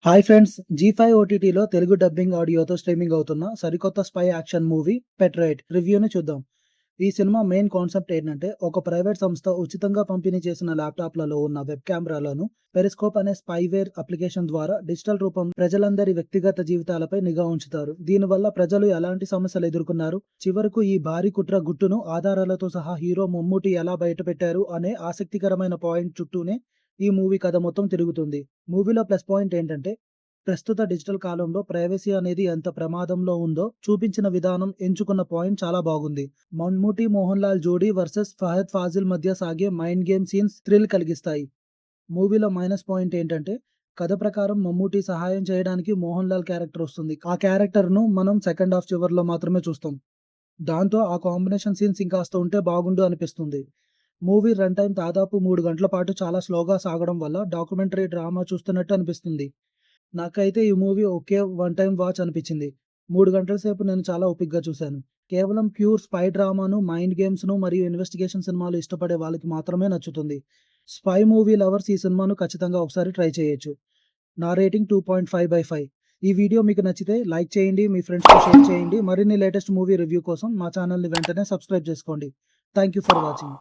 Hi friends! జీ5 ఓటీటీలో Telugu dubbing ఆడియోతో streaming అవుతున్న సరికొత్త స్పై యాక్షన్ మూవీ 'పెట్రైట్' రివ్యూని చూద్దాం. ఈ సినిమా మెయిన్ కాన్సెప్ట్ ఏంటంటే, ఒక ప్రైవేట్ సంస్థ ఉచితంగా పంపిణీ చేసిన ల్యాప్‌టాప్‌లలో ఉన్న వెబ్ కెమెరాలను పెరిస్కోప్ అనే స్పైవేర్ అప్లికేషన్ ద్వారా డిజిటల్ రూపంలో ప్రజలందరి వ్యక్తిగత జీవితాలపై నిఘా ఉంచుతారు. దీనివల్ల ప్రజలు ఎలాంటి సమస్యలు ఎదుర్కొన్నారు, చివరకు ఈ భారీ కుట్ర గుట్టును ఆధారాలతో సహా హీరో మమ్ముట్టి ఎలా బయటపెట్టారు అనే ఆసక్తికరమైన పాయింట్ చుట్టూనే ఈ మూవీ కథ మొత్తం తిరుగుతుంది. మూవీలో ప్లస్ పాయింట్ ఏంటంటే, ప్రస్తుత డిజిటల్ కాలంలో ప్రైవసీ అనేది ఎంత ప్రమాదంలో ఉందో చూపించిన విధానం. ఎంచుకున్న పాయింట్ చాలా బాగుంది. మమ్ముట్టి, మోహన్ లాల్ జోడీ వర్సెస్ ఫహద్ ఫాజిల్ మధ్య సాగే మైండ్ గేమ్ సీన్స్ థ్రిల్ కలిగిస్తాయి. మూవీలో మైనస్ పాయింట్ ఏంటంటే, కథ ప్రకారం మమ్ముట్టి సహాయం చేయడానికి మోహన్ లాల్ క్యారెక్టర్ వస్తుంది. ఆ క్యారెక్టర్‌ను మనం సెకండ్ హాఫ్ చివర్లో మాత్రమే చూస్తాం. దాంతో ఆ కాంబినేషన్ సీన్స్ ఇంకాస్త ఉంటే బాగుండు అనిపిస్తుంది. మూవీ రన్ టైమ్ దాదాపు 3 గంటల పాటు చాలా స్లోగా సాగడం వల్ల డాక్యుమెంటరీ డ్రామా చూస్తున్నట్టు అనిపిస్తుంది. నాకైతే ఈ మూవీ ఒకే వన్ టైమ్ వాచ్ అనిపించింది. 3 గంటల సేపు నేను చాలా ఓపికగా చూశాను. కేవలం ప్యూర్ స్పై డ్రామాను, మైండ్ గేమ్స్‌ను మరియు ఇన్వెస్టిగేషన్ సినిమాలు ఇష్టపడే వాళ్ళకి మాత్రమే నచ్చుతుంది. స్పై మూవీ లవర్స్ ఈ సినిమాను ఖచ్చితంగా ఒకసారి ట్రై చేయొచ్చు. నా రేటింగ్ 2.5/5. ఈ వీడియో మీకు నచ్చితే లైక్ చేయండి, మీ ఫ్రెండ్స్‌తో షేర్ చేయండి. మరిన్ని లేటెస్ట్ మూవీ రివ్యూ కోసం మా ఛానల్‌ని వెంటనే సబ్స్క్రైబ్ చేసుకోండి. Thank you for watching.